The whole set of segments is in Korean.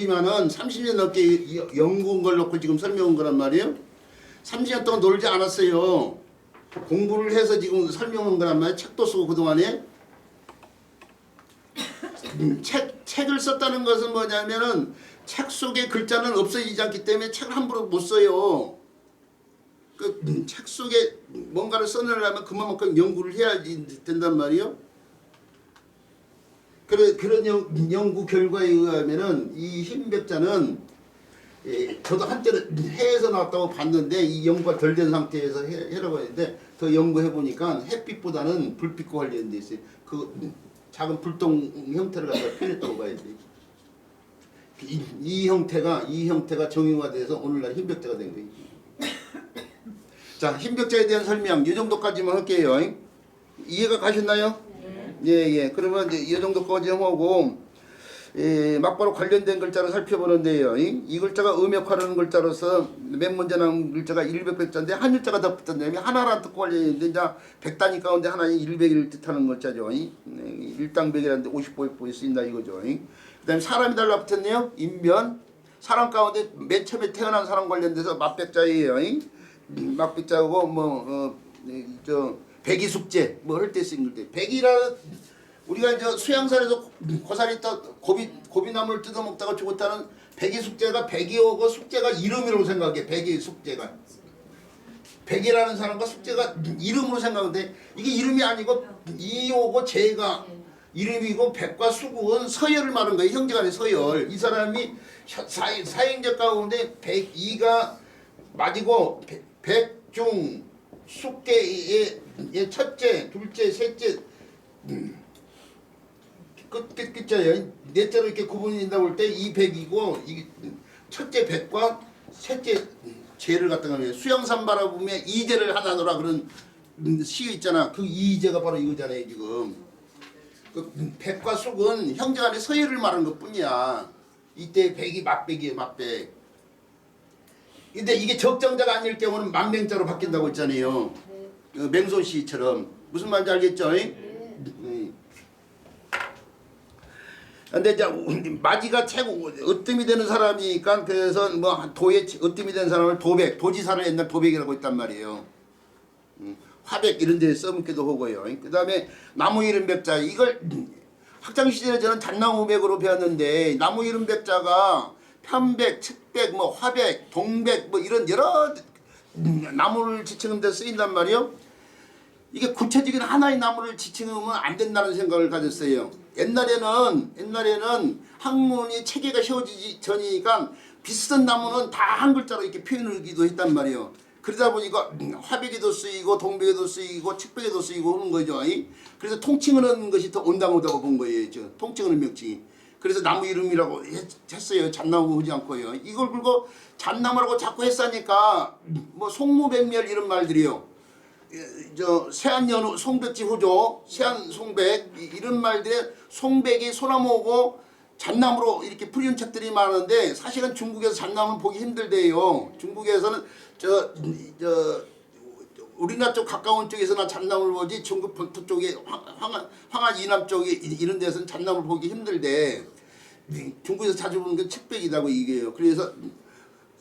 얘기지만은 30년 넘게 연구한 걸 놓고 지금 설명한 거란 말이에요. 30년 동안 놀지 않았어요. 공부를 해서 지금 설명한 거란 말이에요. 책도 쓰고 그동안에. 책을 썼다는 것은 뭐냐면은 책 속에 글자는 없어지지 않기 때문에 책을 함부로 못 써요. 그 책 속에 뭔가를 써내려면 그만큼 연구를 해야지 된단 말이에요. 그런 연구 결과에 의하면은 이 흰백자는 저도 한때는 해에서 나왔다고 봤는데 이 연구가 덜 된 상태에서 해라고 했는데 더 연구해 보니까 햇빛보다는 불빛과 관련돼 있어요. 그 작은 불똥 형태를 갖다 표현했다고 봐야 돼. 이 형태가 정형화돼서 오늘날 흰백자가 된 거예요. 자, 흰백자에 대한 설명 이 정도까지만 할게요. 이해가 가셨나요? 예. 그러면 이제 이 정도까지 하고 막바로 관련된 글자를 살펴보는데요. 이 글자가 음역화라는 글자로서 맨 먼저 나온 글자가 일백백자인데 한 글자가 더 붙었는데 하나라는 뜻과 관련있는데 이제 백단위 가운데 하나인 일백을 뜻하는 글자죠. 일당백이라는데 55에 쓰인다 이거죠. 그 다음에 사람이 달라붙었네요. 인변. 사람 가운데 맨 처음에 태어난 사람 관련돼서 맞백자예요. 막백자고 백이숙제 뭐 할 때 쓰는 때 백이라는 우리가 이제 수양산에서 고사리 떠 고비나무를 뜯어먹다가 죽었다는 백이숙제가 백이오고 숙제가 이름이라고 생각해. 백이숙제가 백이라는 사람과 숙제가 이름으로 생각하는데 이게 이름이 아니고 이오고 제가 이름이고 백과 숙은 서열을 말하는 거예요. 형제간의 서열. 이 사람이 사형제 가운데 백이가 맞이고 백중 숙계의 첫째, 둘째, 셋째 끝자예요. 넷째로 이렇게 구분이 된다고 할 때 이 백이고 이 첫째 백과 셋째 제를 갖다가 수영산 바라보면 이제를 하나노라 그런 시 있잖아. 그 이제가 바로 이거잖아요 지금. 그 백과 숙은 형제간의 서열을 말하는 것뿐이야. 이때 백이 맞백이에요. 맞백. 근데 이게 적정자가 아닐 경우는 만명자로 바뀐다고 했잖아요. 맹손씨처럼. 무슨 말인지 알겠죠? 근데 이제 마지가 최고 으뜸이 되는 사람이니까 그래서 뭐 도에 으뜸이 되는 사람을 도백, 도지사를 옛날 도백이라고 했단 말이에요. 화백 이런 데 써먹기도 하고요. 그 다음에 나무 이름 백자 이걸 학창시절에 저는 잣나무백으로 배웠는데 나무 이름 백자가 편백, 측백, 뭐 화백, 동백 뭐 이런 여러 나무를 지칭하는 데 쓰인단 말이에요. 이게 구체적인 하나의 나무를 지칭하면 안 된다는 생각을 가졌어요. 옛날에는 학문이 체계가 세워지기 전이니까 비슷한 나무는 다 한 글자로 이렇게 표현하기도 했단 말이에요. 그러다 보니까 화백에도 쓰이고 동백에도 쓰이고 측백에도 쓰이고 하는 거죠. 그래서 통칭하는 것이 더 온당하다고 본 거예요. 통칭하는 명칭이. 그래서 나무 이름이라고 했어요. 잣나무 하지 않고요. 이걸 그리고 잣나무라고 자꾸 했으니까 뭐 송무백멸 이런 말들이요. 세안연우 송백지 호조 세안 송백 이런 말들에 송백이 소나무고 잣나무로 이렇게 풀이한 책들이 많은데 사실은 중국에서 잣나무는 보기 힘들대요. 중국에서는 우리나라 쪽 가까운 쪽에서나 잣나무를 보지 중국 본토 쪽에 황한 이남 쪽에 이런 데서는 잣나무를 보기 힘들대. 중국에서 자주 보는 게 측백이라고 얘기해요. 그래서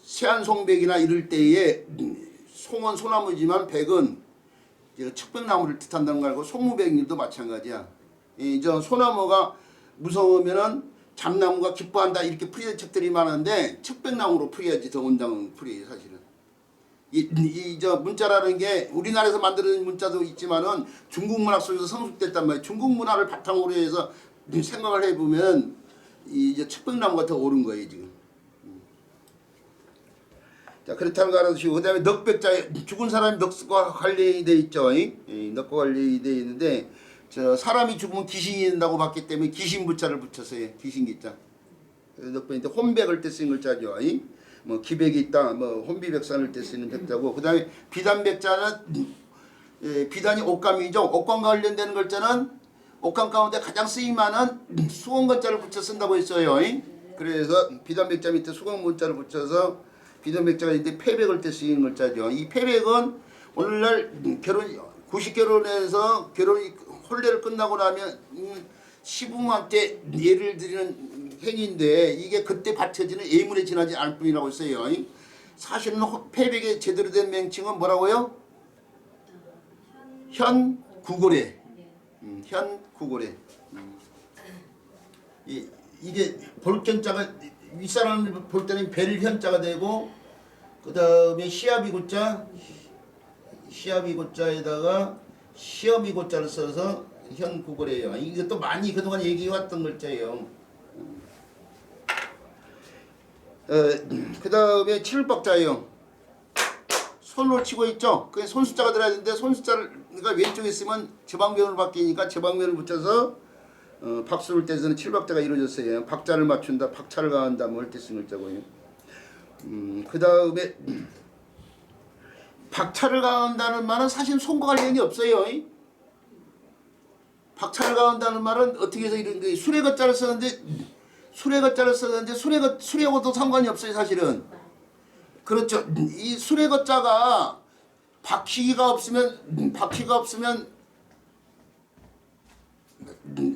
세안송백이나 이럴 때에 송은 소나무지만 백은 측백나무를 뜻한다는 거 알고 송무백일도 마찬가지야. 소나무가 무서우면은 잡나무가 기뻐한다 이렇게 풀이된 책들이 많은데 측백나무로 풀이야지 더 온당한 풀이에요 사실은. 문자라는 게 우리나라에서 만드는 문자도 있지만은 중국 문학 속에서 성숙됐단 말이에요. 중국 문화를 바탕으로 해서 생각을 해보면 측백나무가 더 옳은 거예요 지금. 자, 그렇다는 거 알아두시고, 그 다음에 넉백자, 죽은 사람이 넉과 관련이 돼 있죠. 넉과 관련이 돼 있는데, 사람이 죽으면 귀신이 된다고 봤기 때문에 귀신부자를 붙였어요. 귀신기자. 넉백인데, 혼백을 때 쓰는 글자죠. 뭐, 기백이 있다, 뭐, 혼비백산을 때 쓰는 백자고, 그 다음에 비단백자는, 비단이 옷감이죠. 옷감과 관련되는 글자는 옷감 가운데 가장 쓰임하는 수건글자를 붙여 쓴다고 했어요. 그래서 비단백자 밑에 수건문자를 붙여서 비단백자가 있는데 폐백을 때 쓰이는 글자죠. 이 폐백은 오늘날 구식결혼해서 혼례를 끝나고 나면 시부모한테 예를 드리는 행위인데 이게 그때 받쳐지는 예물에 지나지 않을 뿐이라고 했어요. 사실은 패백의 제대로 된 명칭은 뭐라고요? 현구고래. 현구고래. 이게 볼견자가 윗사람을 볼 때는 벨 현자가 되고 그 다음에 시아비고자 시아비고자에다가 시어미고자를 써서 현구고래예요. 이것도 많이 그동안 얘기해왔던 글자예요. 그 다음에 칠박자예요. 손으로 치고 있죠. 그게 손숫자가 들어야 되는데 손숫자가 왼쪽에 있으면 저방면으로 바뀌니까 저방면을 붙여서 박수를 떼서는 칠박자가 이루어졌어요. 박자를 맞춘다, 박차를 가한다, 뭐 할 때 쓰는 글자고요. 그 다음에 박차를 가한다는 말은 사실 손과 관련이 없어요. 박차를 가한다는 말은 어떻게 해서 이런 게 수레거자를 썼는데 수레하고도 상관이 없어요. 사실은. 그렇죠. 이 수레거자가 바퀴가 없으면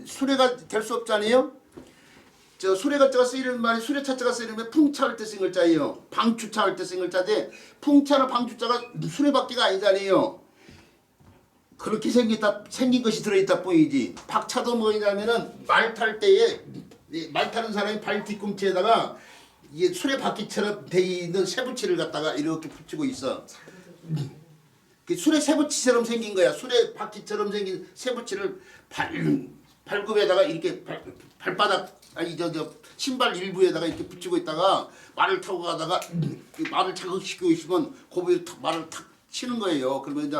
수레가 될 수 없잖아요. 저 수레거자가 쓰이는 말이 수레차자가 쓰이는 말 풍차할 때 쓴 글자예요. 방추차할 때 쓴 글자인데 풍차나 방추자가 수레바퀴가 아니잖아요. 그렇게 생긴 것이 들어있다 뿐이지. 박차도 뭐냐면은 말 탈 때에 말 타는 사람이 발 뒤꿈치에다가 이게 수레바퀴처럼 돼 있는 쇠붙이를 갖다가 이렇게 붙이고 있어. 그 수레 쇠붙이처럼 생긴 거야. 수레바퀴처럼 생긴 쇠붙이를 발굽에다가 이렇게 발바닥 아니 저 신발 일부에다가 이렇게 붙이고 있다가 말을 타고 가다가 말을 자극시키고 있으면 고비에 말을 탁 치는 거예요. 그러면 이제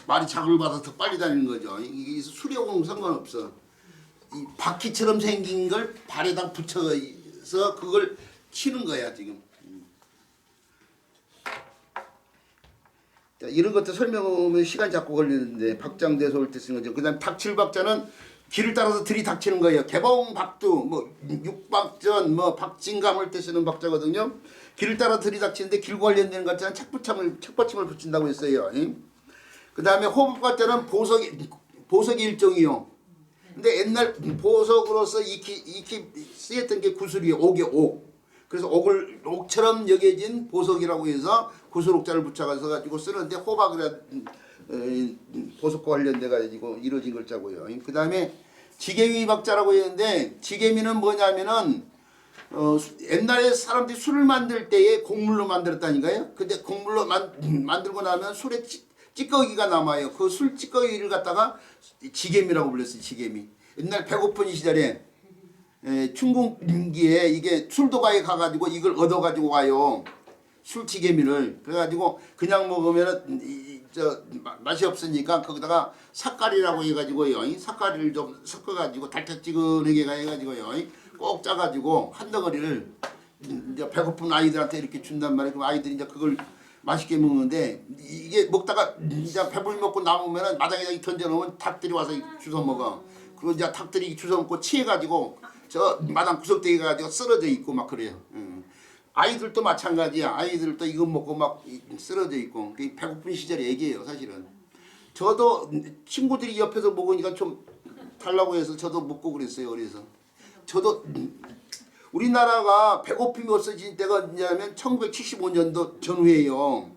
말이 자극을 받아서 더 빨리 다니는 거죠. 이게 수레하고는 상관없어. 이 바퀴처럼 생긴 걸 발에다 붙여서 그걸 치는 거야 지금. 자, 이런 것도 설명하면 시간 자꾸 걸리는데 박장대소 올 때 쓰는 거죠. 그다음 닥칠박자는 길을 따라서 들이닥치는 거예요. 개봉박두, 뭐 육박전, 뭐 박진감 할 때 쓰는 박자거든요. 길을 따라 들이닥치는데 길과 관련되는 것자는 책받침을 붙인다고 했어요. 그 다음에 호흡박자는 보석이 일종이요. 근데 옛날 보석으로서 익히 쓰였던 게 구슬이에요. 옥이요, 옥. 그래서 옥처럼 여겨진 보석이라고 해서 구슬옥자를 붙여가서 가지고 쓰는데 호박이라 보석과 관련돼 가지고 이루어진 글자고요. 그 다음에 지개미 박자라고 했는데 지개미는 뭐냐면은 옛날에 사람들이 술을 만들 때에 곡물로 만들었다니까요. 근데 곡물로 만들고 나면 술에 찌꺼기가 남아요. 그 술 찌꺼기를 갖다가 지개미라고 불렀어요. 지개미. 옛날 배고픈 시절에 춘궁기에 이게 술도가에 가가지고 이걸 얻어가지고 와요. 술지개미를. 그래가지고 그냥 먹으면 맛이 없으니까 거기다가 삭가리라고 해가지고요. 삭가리를 좀 섞어가지고 달짝지근하게 해가지고요. 꼭 짜가지고 한 덩어리를 이제 배고픈 아이들한테 이렇게 준단 말이에요. 그럼 아이들이 이제 그걸 맛있게 먹는데 이게 먹다가 이제 배불리 먹고 남으면 마당에다 던져놓으면 닭들이 와서 주워 먹어. 그리고 이제 닭들이 주워 먹고 취해가지고 저 마당 구석대기 가지고 쓰러져 있고 막 그래요. 아이들도 마찬가지야. 아이들도 이거 먹고 막 쓰러져 있고. 배고픈 시절 얘기예요, 사실은. 저도 친구들이 옆에서 먹으니까 좀 달라고 해서 저도 먹고 그랬어요, 그래서. 저도 우리나라가 배고픔이 없어진 때가 언제냐면 1975년도 전후에요.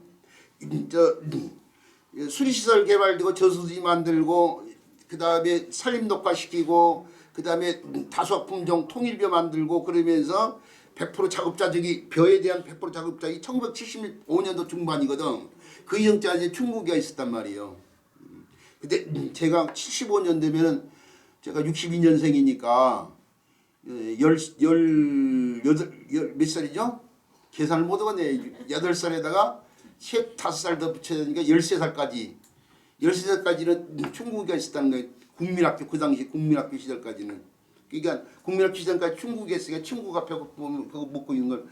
수리시설 개발되고 저수지 만들고 그 다음에 산림독화시키고 그 다음에 다수품종 통일벼 만들고 그러면서 100% 자급자족이 벼에 대한 100% 자급자족이 1975년도 중반이거든. 그 이전까지 중국에 있었단 말이에요. 근데 제가 75년 되면은 제가 62년생이니까 몇 살이죠? 계산을 못 하겠네. 8살에다가 5살 더 붙여야 되니까 13살까지. 13살까지는 중국에 있었다는 거예요. 국민학교, 그 당시 국민학교 시절까지는. 그러니까 국민학교 시절까지 중국에 있으니까 친구가 배고프면 그거 먹고 있는 걸.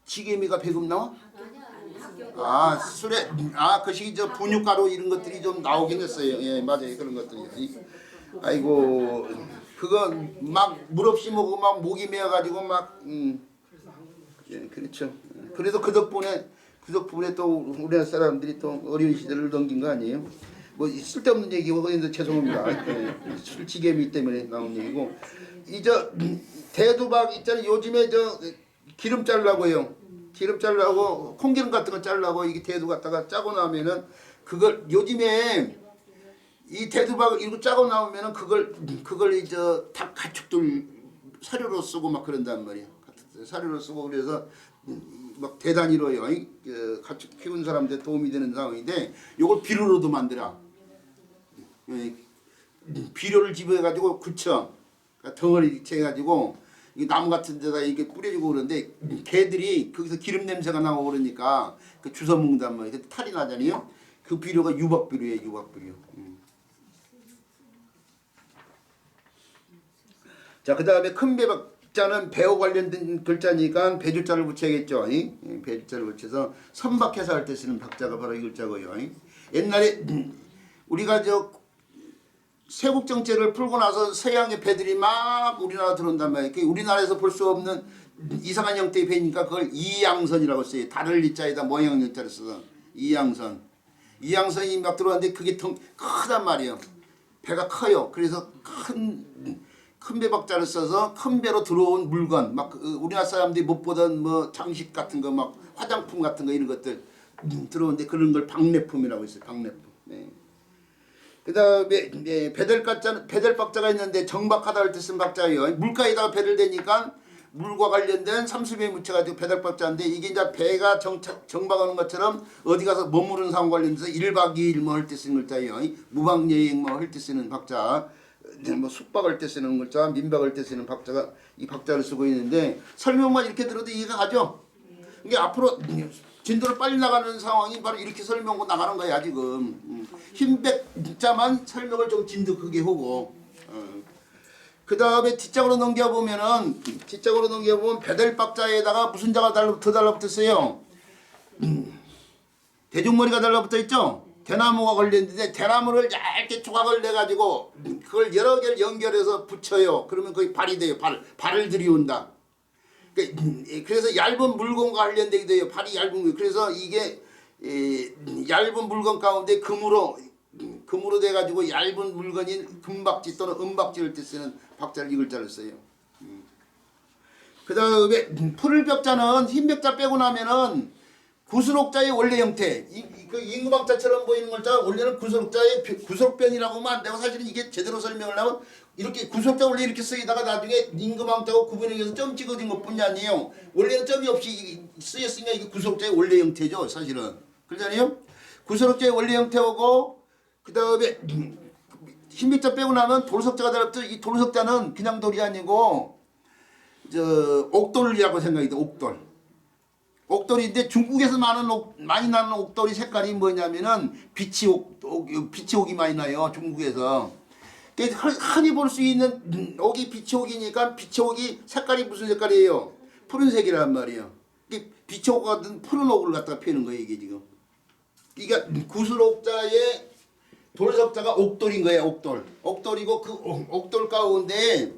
지게미가 배급 나와? 아, 술에, 그 시기 저 분유가루 이런 것들이 좀 나오긴 했어요. 예, 맞아요. 그런 것들이. 아이고, 그거 막 물 없이 먹으면 막 목이 메어가지고 막, 예, 그렇죠. 그래도 그 덕분에 또 우리나라 사람들이 또 어려운 시대를 넘긴 거 아니에요? 뭐 쓸데없는 얘기고 그런데 죄송합니다. 예, 술지개미 때문에 나온 얘기고 저 대두박 있잖아요. 요즘에 저 기름 자르려고요. 기름 자르려고 콩기름 같은 거 자르려고 이게 대두 갖다가 짜고 나면은 그걸 요즘에 이 대두박 이거 짜고 나오면은 그걸 이제 닭 가축들 사료로 쓰고 막 그런단 말이에요. 사료로 쓰고 그래서 막 대단위로요. 그 가축 키우는 사람들 도움이 되는 상황인데 요걸 비료로도 만들어. 비료를 집어가지고 굳혀 덩어리 채가지고 나무 같은 데다 이게 뿌려주고 그러는데 개들이 거기서 기름 냄새가 나고 그러니까 그 주워 먹는단 말이에요. 탈이 나잖아요. 그 비료가 유박비료예요. 유박비료. 자, 그 다음에 큰 배박자는 배와 관련된 글자니까 배주자를 붙여야겠죠. 배주자를 붙여서 선박해서 할 때 쓰는 박자가 바로 이 글자고요. 옛날에 우리가 저 세국 정책을 풀고 나서 서양의 배들이 막 우리나라 들어온단 말이에요. 우리나라에서 볼 수 없는 이상한 형태의 배니까 그걸 이양선이라고 써요. 달을 이자에다 모형 여자를 써서 이양선. 이양선이 막 들어왔는데 그게 크단 말이에요. 배가 커요. 그래서 큰 배박자를 써서 큰 배로 들어온 물건, 막 우리나라 사람들이 못 보던 뭐 장식 같은 거, 막 화장품 같은 거 이런 것들 들어오는데 그런 걸 박내품이라고 있어요. 박내품. 네. 그다음에 배들박자가 있는데 정박하다 할 때 쓴 박자예요. 물가에다가 배를 대니까 물과 관련된 삼수배에 묻혀가지고 배들박자인데 이게 이제 배가 정박하는 것처럼 어디 가서 머무르는 상황 관련해서 1박 2일 뭐 할 때 쓰는 글자예요. 무박여행 뭐 할 때 쓰는 박자. 뭐 숙박할 때 쓰는 글자, 민박할 때 쓰는 박자가 이 박자를 쓰고 있는데 설명만 이렇게 들어도 이해가 가죠. 이게 앞으로 진도를 빨리 나가는 상황이 바로 이렇게 설명하고 나가는 거야 지금. 흰백자만 설명을 좀 진도 크게 하고. 그 다음에 뒷장으로 넘겨보면 배들박자에다가 무슨 자가 더 달라붙었어요. 대중머리가 달라붙어 있죠. 대나무가 걸렸는데 대나무를 얇게 조각을 내가지고 그걸 여러 개를 연결해서 붙여요. 그러면 거기 발이 돼요. 발을 들이온다. 그래서 얇은 물건과 관련되기도 해요. 발이 얇은 거. 그래서 이게 얇은 물건 가운데 금으로 돼가지고 얇은 물건인 금박지 또는 은박지를 때 쓰는 박자를 이 글자를 써요. 그 다음에 풀벽자는 흰벽자 빼고 나면은 구수록자의 원래 형태, 그 임금박자처럼 보이는 글자 원래는 구수록자의 구수록변이라고 하면 안 되고 사실은 이게 제대로 설명을 하면 이렇게 구수록자 원래 이렇게 쓰이다가 나중에 임금박자하고 구분해서 점 찍어진 것뿐이 아니에요. 원래는 점이 없이 쓰였으니까 이게 구수록자의 원래 형태죠. 사실은 그렇잖아요. 구수록자의 원래 형태하고 그 다음에 흰백자 빼고 나면 돌석자가 달라붙어. 이 돌석자는 그냥 돌이 아니고 저 옥돌이라고 생각이 돼. 옥돌인데 중국에서 많이 나는 옥돌이 색깔이 뭐냐면은 비치옥이 많이 나요. 중국에서. 흔히 볼 수 있는 옥이 비치옥이니까 비치옥이 색깔이 무슨 색깔이에요? 푸른색이란 말이에요. 비치옥 같은 푸른 옥을 갖다가 피우는 거예요. 이게 지금. 그러니까 구슬옥자의 돌석자가 옥돌인 거예요. 옥돌이고 그 옥돌 가운데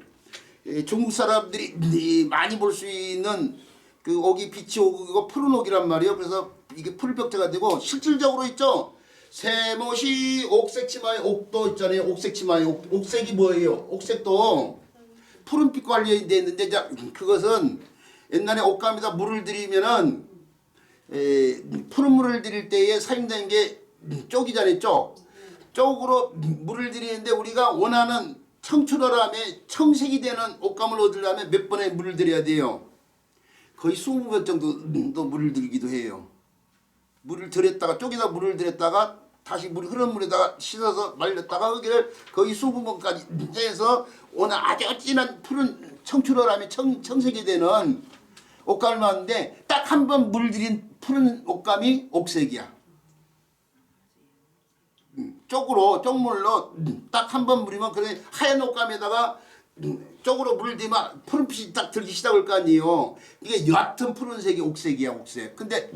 중국 사람들이 많이 볼 수 있는 그 옥이 빛이 옥이고 푸른 옥이란 말이에요. 그래서 이게 풀벽자가 되고 실질적으로 있죠. 세모시 옥색치마에 옥도 있잖아요. 옥색치마에 옥색이 뭐예요? 옥색도 푸른빛과 관련되어 있는데 그것은 옛날에 옷감에다 물을 들이면은 푸른 물을 들일 때에 사용된 게 쪽이잖아요. 쪽으로 물을 들이는데 우리가 원하는 청출어람에 청색이 되는 옷감을 얻으려면 몇 번의 물을 들여야 돼요. 거의 20번 정도 물을 들기도 해요. 물을 들였다가 쪽에다 물을 들였다가 다시 흐른 물에다가 씻어서 말렸다가 거기를 거의 20번까지 해서 오늘 아주 진한 푸른 청출어람에 청색이 되는 옷감을 만드는데 딱 한 번 물 들인 푸른 옷감이 옥색이야. 쪽물로 딱 한 번 물이면 그래 하얀 옷감에다가 쪽으로 물 들면 푸른빛이 딱 들기 시작할 거 아니에요. 이게 옅은 푸른색이 옥색이야. 옥색. 근데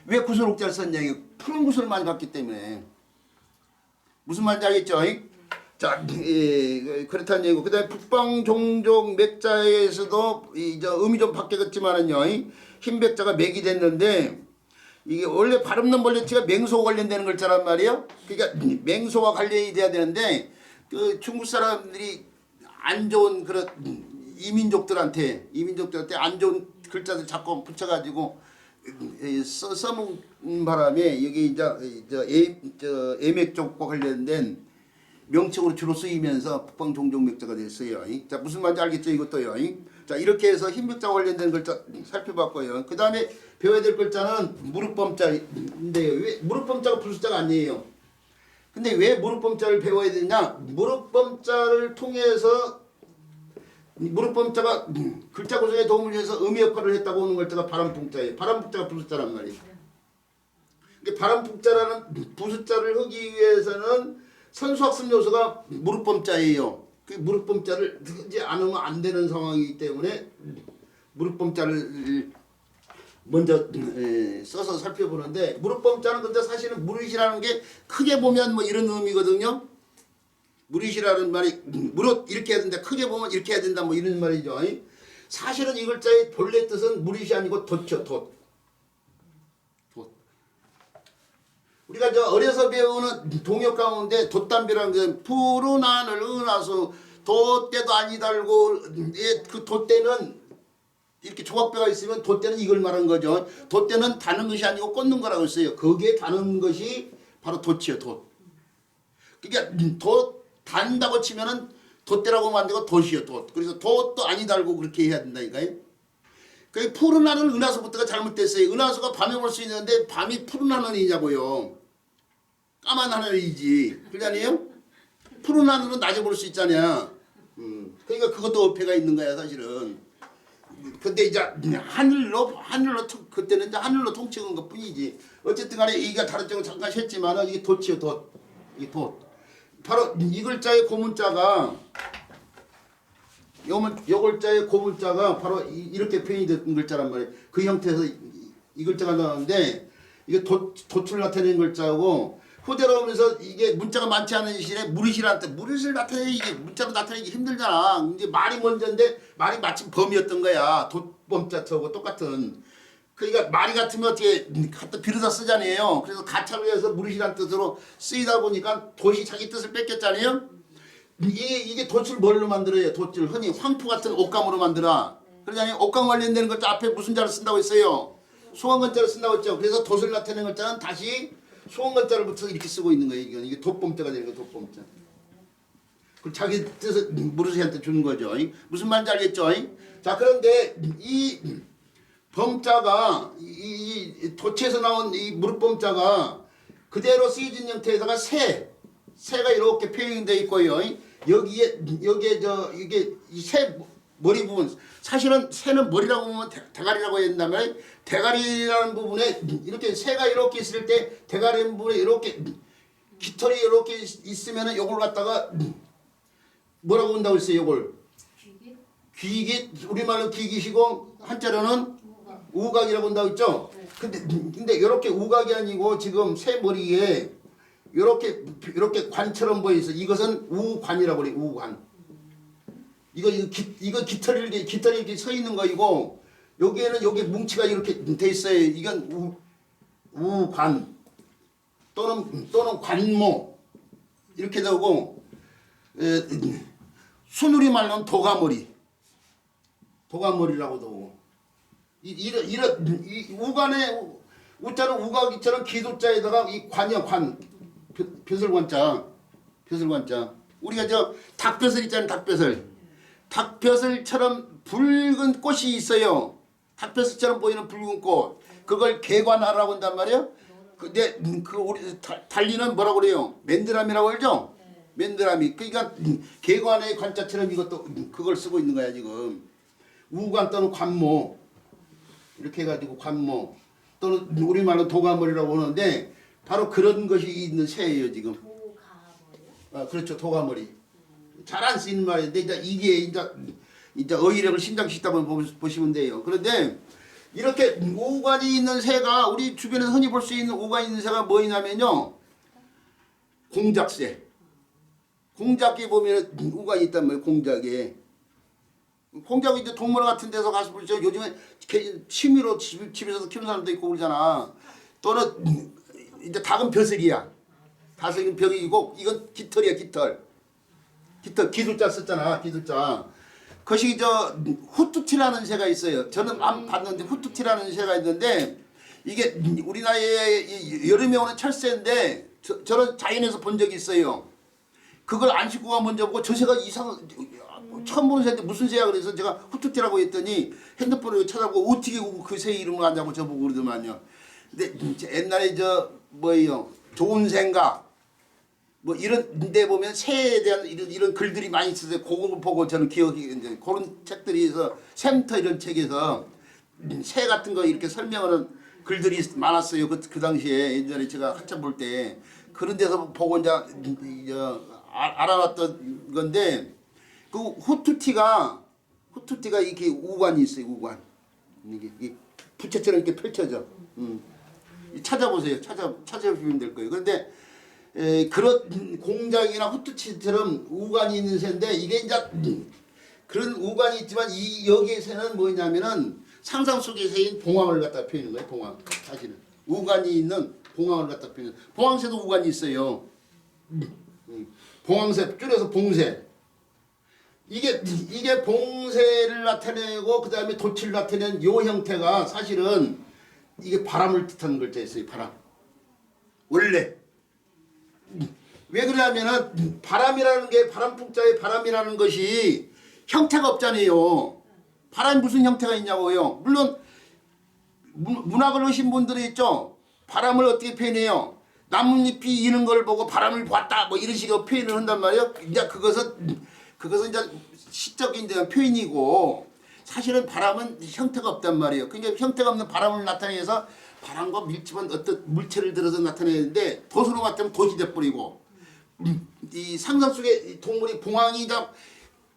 왜 구슬옥자를 썼냐. 이게 푸른 구슬을 많이 봤기 때문에. 무슨 말인지 알겠죠? 자, 그렇다는 얘기고. 그 다음에 북방종족 맥자에서도 음이 좀 바뀌었지만은요. 흰백자가 맥이 됐는데 이게 원래 발음는 몰래치가 맹소와 관련되는 글자란 말이에요. 그러니까 맹소와 관련이 돼야 되는데 그 중국 사람들이 안 좋은 그런 이민족들한테 안 좋은 글자들 자꾸 붙여가지고 써먹은 바람에 여기 이제 애맥족과 관련된 명칭으로 주로 쓰이면서 북방 종족맥자가 됐어요. 자, 무슨 말인지 알겠죠? 이것도요. 자, 이렇게 해서 흰맥자와 관련된 글자 살펴봤고요. 그 다음에 배워야 될 글자는 무릎범자인데 왜 무릎범자가 부숫자가 아니에요. 근데 왜 무릎범자를 배워야 되냐? 무릎범자를 통해서 무릎범자가 글자 구성에 도움을 줘서 의미 역할을 했다고 하는 글자가 바람풍자예요. 바람풍자가 부숫자란 말이에요. 근데 바람풍자라는 부숫자를 하기 위해서는 선수학습 요소가 무릎범자예요. 그 무릎범자를 넣지 않으면 안 되는 상황이기 때문에 무릎범자를 먼저 써서 살펴보는데, 무릎범자는 근데 사실은 무릇이라는 게 크게 보면 뭐 이런 의미거든요. 무릇이라는 말이 무릇 이렇게 해야 된다, 크게 보면 이렇게 해야 된다, 뭐 이런 말이죠. 사실은 이 글자의 본래 뜻은 무릇이 아니고 돛죠. 돛. 우리가 저 어려서 배우는 동요 가운데 돛담비라는 게 푸른 하늘 은하수 돛대도 아니 달고, 그 돛대는 이렇게 조각배가 있으면 돛대는 이걸 말하는 거죠. 돛대는 다는 것이 아니고 꽂는 거라고 했어요. 거기에 다는 것이 바로 돛이요. 돛. 그러니까 돛 단다고 치면은 돛대라고 만들고 돛이요. 돛. 그래서 돛도 아니 달고 그렇게 해야 된다니까요. 그 푸른 하늘 은하수부터가 잘못됐어요. 은하수가 밤에 볼 수 있는데 밤이 푸른 하늘이냐고요. 까만 하늘이지. 그러지 않아요? 푸른 하늘은 낮에 볼 수 있잖아요. 그러니까 그것도 어폐가 있는 거야 사실은. 근데 이제 하늘로 그때는 이제 하늘로 통칭한 것 뿐이지. 어쨌든 간에 이게 다른 점은 잠깐 했지만은 이게 돛이요. 돛. 이 돛. 바로 이 글자의 고문자가 요 글자의 고문자가 바로 이렇게 표현이 된 글자란 말이에요. 그 형태에서 이 글자가 나오는데, 이게 돛을 나타내는 글자고, 후대로 오면서 이게 문자가 많지 않은 시절에 무릇이라는 뜻, 무릇을 나타내기, 이게 문자로 나타내기 힘들잖아. 이제 말이 먼저인데 말이 마침 범이었던 거야. 돛범자하고 똑같은. 그러니까 말이 같으면 어떻게 갖다 빌어다 쓰잖아요. 그래서 가차로 해서 무릇이라는 뜻으로 쓰이다 보니까 돛이 자기 뜻을 뺏겼잖아요. 이게 돛을 뭘로 만들어요? 돛을 흔히 황토 같은 옷감으로 만들어. 그러잖아요. 옷감 관련되는 것도 앞에 무슨 자를 쓴다고 했어요? 소원건자를 쓴다고 했죠. 그래서 돛을 나타내는 글자는 다시 소원건자를 붙여서 이렇게 쓰고 있는 거예요. 이게 돛범자가 되는 거예요. 돛범자. 그 자기 뜻을 무릇이한테 주는 거죠. 무슨 말인지 알겠죠? 자, 그런데 이 범자가 이 돛에서 나온 이 무릇범자가 그대로 쓰여진 형태에다가 새가 이렇게 표현되어 있고요. 여기에 이게 이 새 머리 부분, 사실은 새는 머리라고 보면 대가리라고 해야 된다면, 대가리라는 부분에 이렇게 새가 이렇게 있을 때 대가리 부분에 이렇게 깃털이 이렇게 있으면은 요걸 갖다가 뭐라고 한다고 했어요? 요걸 귀깃, 우리말로 귀깃이고 한자로는 우각이라고 한다고 했죠. 근데 이렇게 우각이 아니고 지금 새 머리에 이렇게 관처럼 보여 있어. 이것은 우관이라고 그래. 우관. 이거 깃털이 이렇게 서 있는 거이고, 여기에는 여기 뭉치가 이렇게 돼 있어요. 이건 우관 또는 관모 이렇게 되고, 순우리 말로는 도가머리라고도 하고, 이 우관에 우자는 우각이처럼 기도자에다가 이 관이야. 관 벼슬관자. 우리가 저 닭벼슬 있잖아요. 닭벼슬처럼 붉은 꽃이 있어요. 닭벼슬처럼 보이는 붉은 꽃. 그걸 개관하라고 한단 말이에요. 근데 우리 달리는 뭐라고 그래요? 맨드라미라고 그러죠? 맨드라미. 그러니까 개관의 관자처럼 이것도 그걸 쓰고 있는 거야 지금. 우관 또는 관모 이렇게 해가지고 관모 또는 우리말로 도가머리라고 하는데, 바로 그런 것이 있는 새예요 지금. 도가머리요? 그렇죠. 도가머리. 잘 안 쓰이는 말인데 이게 이제 어휘력을 신장시키다 보시면 돼요. 그런데 이렇게 우관이 있는 새가, 우리 주변에서 흔히 볼 수 있는 우관이 있는 새가 뭐냐면요, 공작새. 공작에 보면 우관이 있단 말이에요. 공작이 이제 동물원 같은 데서 가서 보죠. 요즘에 취미로 집에서 키우는 사람도 있고 그러잖아. 또는 이제 닭은 벼슬이야. 닭은 벼슬이고, 이건 깃털이야. 깃털 기술자 썼잖아. 기술자. 그것이 저 후투티라는 새가 있어요. 저는 안 봤는데 후투티라는 새가 있는데 이게 우리나라에 여름에 오는 철새인데 저는 자연에서 본 적이 있어요. 그걸 안식구가 먼저 보고 저 새가 처음 보는 새인데 무슨 새야 그래서 제가 후투티라고 했더니 핸드폰으로 찾아보고 어떻게 그 새 이름을 아냐고 저보고 그러더만요. 근데 옛날에 저 뭐예요 좋은 새인가 뭐 이런 데 보면 새에 대한 이런 글들이 많이 있어서 그걸 보고 저는 기억이 이제 그런 책들이서 샘터 이런 책에서 새 같은 거 이렇게 설명하는 글들이 많았어요. 그 당시에 예전에 제가 한참 볼 때 그런 데서 보고 이제 알아봤던 건데 그 후투티가 이렇게 우관이 있어요. 우관 이게 부채처럼 이렇게 펼쳐져. 찾아보세요. 찾아보시면 될 거예요. 그런데 그런 공작이나 후투티처럼 우관이 있는 새인데 이게 이제 그런 우관이 있지만 이 여기의 새는 뭐냐면은 상상 속의 새인 봉황을 갖다 표현하는 거예요. 봉황 사실은 우관이 있는 봉황을 갖다 표현하는 봉황새도 우관이 있어요. 봉황새 줄여서 봉새. 이게 봉새를 나타내고 그 다음에 돛을 나타내는 요 형태가 사실은 이게 바람을 뜻하는 글자 있어요. 바람. 원래 왜 그러냐면은 바람이라는 게 바람풍자의 바람이라는 것이 형태가 없잖아요. 바람이 무슨 형태가 있냐고요. 물론 문학을 하신 분들이 있죠. 바람을 어떻게 표현해요. 나뭇잎이 이는 걸 보고 바람을 봤다 뭐 이런 식으로 표현을 한단 말이에요. 이제 그것은 이제 시적인 표현이고 사실은 바람은 형태가 없단 말이에요. 그러니까 형태가 없는 바람을 나타내서 바람과 밀집한 어떤 물체를 들어서 나타내는데 돛으로 맞다면 돛이 돼버리고 이 상상 속의 동물이 봉황이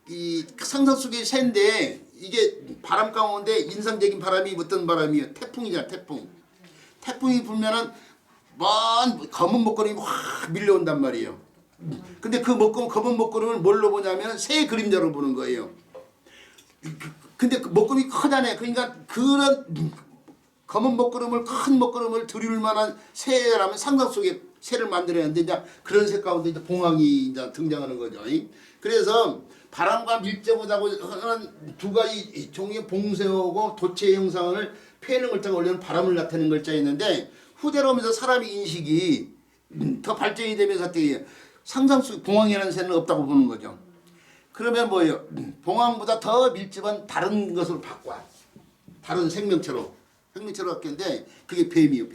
이 상상 속의 새인데 이게 바람 가운데 인상적인 바람이 어떤 바람이에요? 태풍이잖아. 태풍이 불면은 먼 검은 먹구름이 확 밀려온단 말이에요. 근데 그 검은 먹구름을 뭘로 보냐면 새 그림자로 보는 거예요. 근데 그 먹구름이 크잖아요. 그러니까 그런 검은 먹구름을 큰 먹구름을 들이울 만한 새라면 상상 속에 새를 만들어야하는데 이제 그런 새 가운데 이제 봉황이 이제 등장하는 거죠. 그래서 바람과 밀접하다고 하는 두 가지 종류의 봉새하고 돛의 형상을 표현하는 글자가 원래는 바람을 나타내는 글자 있는데 후대로 오면서 사람의 인식이 더 발전이 되면서 어떻게 상상 속 봉황이라는 새는 없다고 보는 거죠. 그러면 뭐예요? 봉황보다 더 밀집한 다른 것으로 바꿔. 다른 생명체로 바뀌는데 그게 뱀이에요.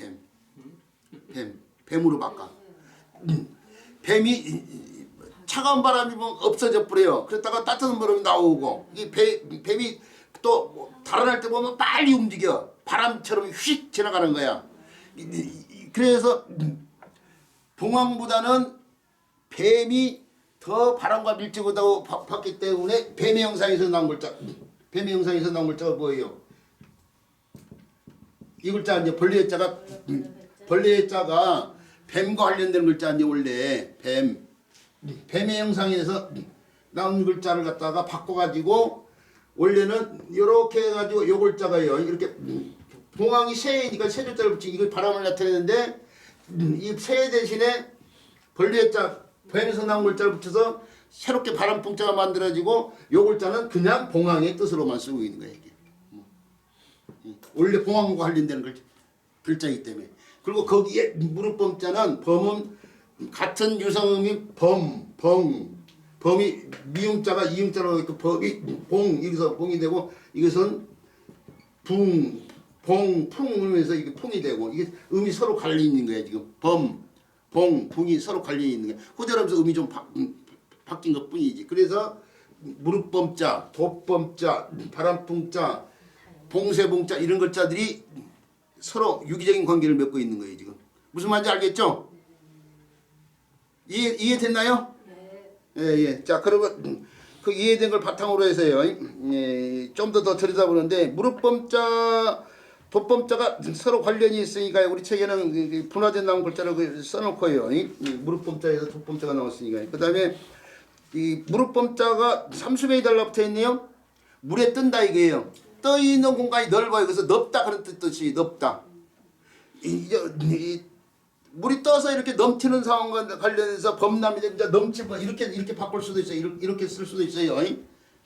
뱀으로 바꿔. 뱀이 차가운 바람이 없어져 버려요. 그랬다가 따뜻한 바람이 나오고 이 뱀이 또 달아날 때 보면 빨리 움직여. 바람처럼 휙 지나가는 거야. 그래서 봉황보다는 뱀이 더 바람과 밀집하다고 봤기 때문에 뱀의 형상에서 나온 글자가 뭐예요? 이 글자 이제 벌레의 자가 뱀과 관련된 글자인데 원래 뱀의 형상에서 나온 글자를 갖다가 바꿔가지고 원래는 이렇게 해가지고 요 글자가요 이렇게 봉황이 새이니까 새 글자를 붙이고 이걸 바람을 나타내는데 이 새 대신에 벌레의 자 뱀에서 나온 글자를 붙여서 새롭게 바람풍자가 만들어지고 요 글자는 그냥 봉황의 뜻으로만 쓰고 있는 거예요. 이게. 원래 봉황과 관련되는 글자이기 때문에. 그리고 거기에 무릎범자는 범은 같은 유성음이 범이 미음자가 이음자로 있고 범이 봉 여기서 봉이 되고 이것은 풍 하면서 이게 풍이 되고 이게 음이 서로 갈려 있는 거예요. 지금 풍이 서로 갈려 있는 거예요. 후대로 하면서 음이 좀 바뀐 것 뿐이지. 그래서 무릎범자, 돛범자, 바람풍자, 봉쇄봉자 이런 글자들이 서로 유기적인 관계를 맺고 있는 거예요. 지금 무슨 말인지 알겠죠? 이해됐나요? 예. 자, 그러면 그 이해된 걸 바탕으로 해서요. 좀 더 들여다보는데 무릎범자, 돛범자가 서로 관련이 있으니까 우리 책에는 분화된 나온 글자를 써놓고요. 무릎범자에서 돛범자가 나왔으니까. 그 다음에 이 무릎범자가 삼수명이 달라붙어 있네요. 물에 뜬다 이게요. 떠 있는 공간이 넓어요. 그래서 넓다 그런 뜻이 넓다. 물이 떠서 이렇게 넘치는 상황과 관련해서 범람이 이제 넘치고 이렇게 바꿀 수도 있어요. 이렇게 쓸 수도 있어요.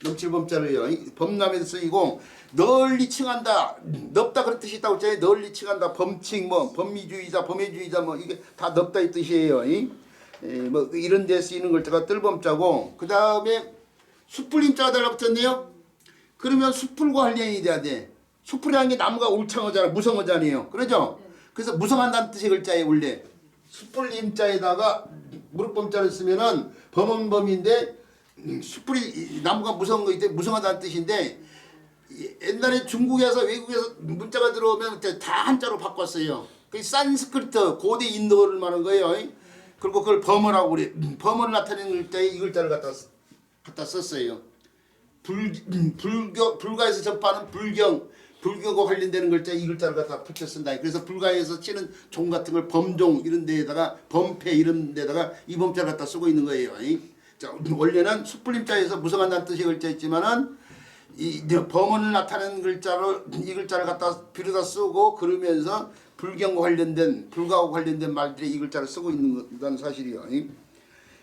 넘칠 범자를요. 범람에도 쓰이고 널리 칭한다. 넓다 그런 뜻이 있다고 했잖아요. 널리 칭한다. 범칭 뭐 범미주의자 범해주의자 뭐 이게 다 넓다 이 뜻이에요. 뭐 이런 데 쓰이는 글자가 뜰범자고 그 다음에 숯불림자가 달라붙었네요. 그러면 숯불과 관련이 돼야 돼. 숯불이라는 게 나무가 울창하잖아. 무성하잖아요. 그러죠? 그래서 무성한다는 뜻의 글자예요. 원래 숯불림자에다가 무릇범자를 쓰면은 범은 범인데 숯불이 나무가 무서운 거 있대 무성하다는 뜻인데 옛날에 중국에서 외국에서 문자가 들어오면 다 한자로 바꿨어요. 그 산스크리트 고대 인도를 말하는 거예요. 그리고 그걸 범어라고 그래. 범어를 나타내는 글자에 이 글자를 갖다 썼어요. 불가에서 접하는 불교가 관련되는 글자에 이 글자를 갖다 붙여 쓴다. 그래서 불가에서 치는 종 같은 걸 범종 이런 데에다가 범패 이런 데다가 이 범자를 갖다 쓰고 있는 거예요. 자, 원래는 숯불림자에서 무성한다는 뜻의 글자 있지만은 이 범언을 나타내는 글자를 이 글자를 갖다 빌어다 쓰고 그러면서 불경과 관련된 불가와 관련된 말들이 이 글자를 쓰고 있는 사실이요.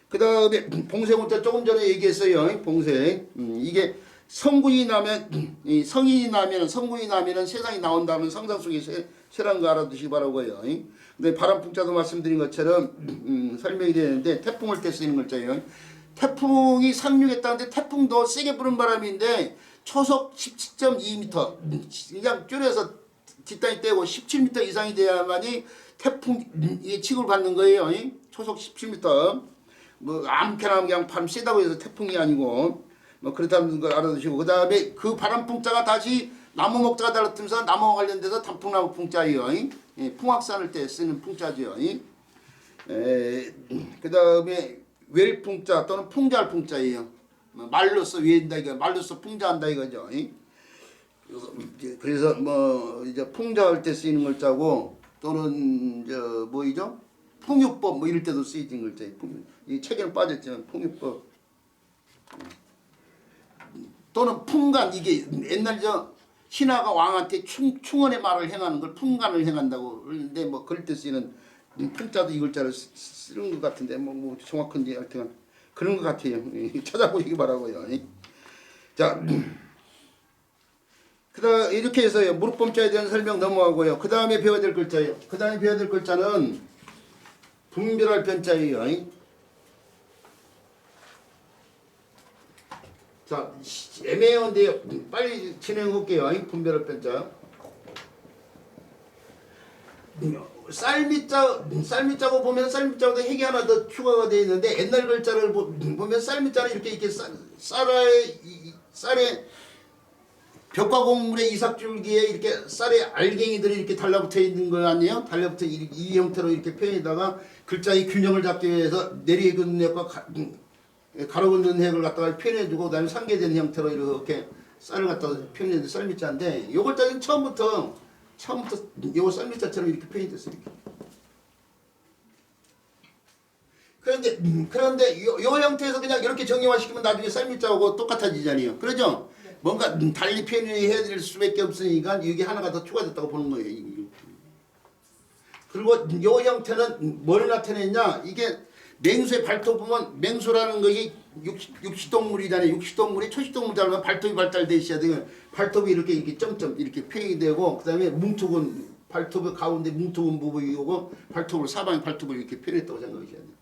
그 다음에 봉쇄문자 조금 전에 얘기했어요. 봉쇄. 이게 성군이 나면 성인이 나면 성군이 나면은 세상이 나온다면 상상 속에 새라는 거 알아두시기 바라고요. 근데 바람풍자도 말씀드린 것처럼 설명이 되는데 태풍 올 때 쓰이는 글자예요. 태풍이 상륙했다는데 태풍도 세게 부는 바람인데 초속 17.2m 그냥 줄여서 뒷단이 떼고 17m 이상이 돼야만이 태풍이 취급을 받는 거예요. 초속 17m 뭐 아무렇게나 그냥 바람 세다고 해서 태풍이 아니고 뭐 그렇다는 걸 알아두시고 그 다음에 그 바람풍자가 다시 나무 목자가 달라뜨면서 나무와 관련돼서 단풍나무 풍자예요. 풍악산을 때 쓰는 풍자죠. 그 다음에 웰풍자 또는 풍자할 풍자예요. 말로써 외한다 이거 말로써 풍자한다 이거죠. 그래서 뭐 이제 풍자할 때 쓰이는 글자고 또는 저 뭐이죠? 풍유법 뭐 이럴 때도 쓰이는 글자예요. 이 책에는 빠졌지만 풍유법 또는 풍간 이게 옛날 저 신하가 왕한테 충원의 말을 행하는 걸 풍간을 행한다고 그러는데 뭐 그럴 때 쓰이는 풍자도 이 글자를 쓰는 것 같은데 뭐 정확한지 하여튼 그런 것 같아요. 찾아보시기 바라고요. 자, 그다음 이렇게 해서요. 무릇범자에 대한 설명 넘어가고요. 그 다음에 배워야 될 글자예요. 그 다음에 배워야 될 글자는 분별할 편자예요. 자, 애매한데요. 빨리 진행해 볼게요. 분별할 편자. 쌀미자고 보면 쌀미자보다 핵이 하나 더 추가가 되어 있는데 옛날 글자를 보면 쌀미자는 이렇게 쌀에 벽과 곡물의 이삭줄기에 이렇게 쌀의 알갱이들이 이렇게 달라붙어 있는 거 아니에요? 달라붙어 이 형태로 이렇게 표현에다가 글자의 균형을 잡기 위해서 내리긋는 핵과 가로긋는 핵을 갖다가 표현해주고 그다음에 상계되는 형태로 이렇게 쌀을 갖다가 표현해준 쌀미자인데 이 글자는 처음부터 요 쌀미자처럼 이렇게 표현이 됐어요. 그런데 요 형태에서 그냥 이렇게 정형화시키면 나중에 쌀미자하고 똑같아지잖아요. 그러죠? 뭔가 달리 표현해야 될 수밖에 없으니까 이게 하나가 더 추가됐다고 보는 거예요. 그리고 요 형태는 뭘 나타내냐? 이게 맹수의 발톱 보면 맹수라는 것이 육식동물이잖아요. 육식동물이 초식동물 닮으면 발톱이 발달돼 있어야 돼요. 발톱이 이렇게 점점 이렇게 표현이 되고 그다음에 뭉툭은 발톱의 가운데 뭉툭은 부분이 오고 발톱을 사방에 발톱을 이렇게 표현했다고 생각하셔야 돼요.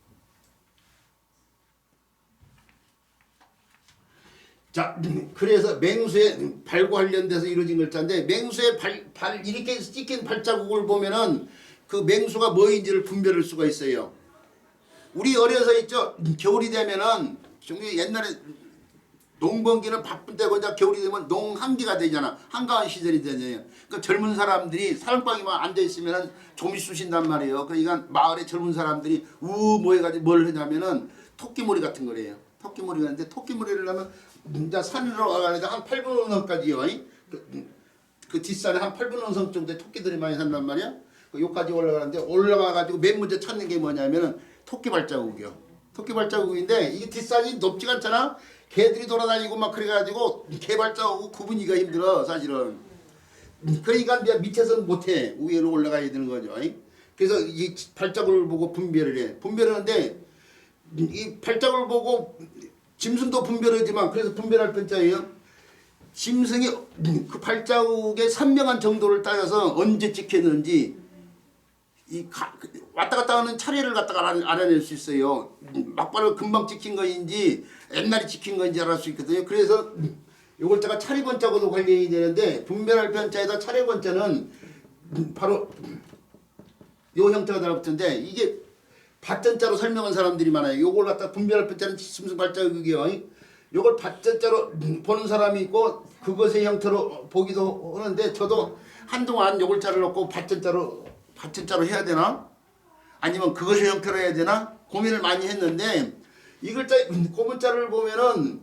자, 그래서 맹수의 발과 관련돼서 이루어진 글자인데 맹수의 발 이렇게 찍힌 발자국을 보면은 그 맹수가 뭐인지를 분별할 수가 있어요. 우리 어려서 있죠. 겨울이 되면은 옛날에 농번기는 바쁜 때고 이제 겨울이 되면 농한기가 되잖아. 한가한 시절이 되잖아요. 그러니까 젊은 사람들이 사랑방에만 앉아 있으면은 좀이 쑤신단 말이에요. 그러니까 마을에 젊은 사람들이 모여가지고 뭘 하냐면은 토끼몰이 같은 거래요. 토끼몰이가 있는데 토끼몰이를 하면 이제 산으로 가가지고 한 8분 언성까지요. 그 뒷산에 한 8분 언성 정도의 토끼들이 많이 산단 말이야. 여기까지 올라가는데 올라가가지고 맨 먼저 찾는 게 뭐냐면은 토끼 발자국이요. 토끼 발자국인데 이게 뒷산이 높지가 않잖아. 개들이 돌아다니고 막 그래가지고 개 발자국 구분이가 힘들어 사실은. 그러니까 밑에서는 못해. 위로 올라가야 되는 거죠. 그래서 이 발자국을 보고 분별을 해. 분별하는데 이 발자국을 보고 짐승도 분별하지만 그래서 분별할 편자예요. 짐승이 그 발자국의 선명한 정도를 따져서 언제 찍혔는지 왔다 갔다 하는 차례를 갖다가 알아낼 수 있어요. 막바로 금방 찍힌 거인지 옛날에 찍힌 거인지 알 수 있거든요. 그래서 이걸 제가 차례번자고도 관련이 되는데 분별할 편자에다 차례번자는 바로 요 형태가 달라붙는데 이게 밭전자로 설명한 사람들이 많아요. 요걸 갖다 분별할 편자는 짐승 발자국이요. 요걸 밭전자로 보는 사람이 있고 그것의 형태로 보기도 하는데 저도 한동안 요걸 자를 놓고 밭전자로 해야 되나? 아니면 그것의 형태로 해야 되나? 고민을 많이 했는데 이 글자 고문자를 보면은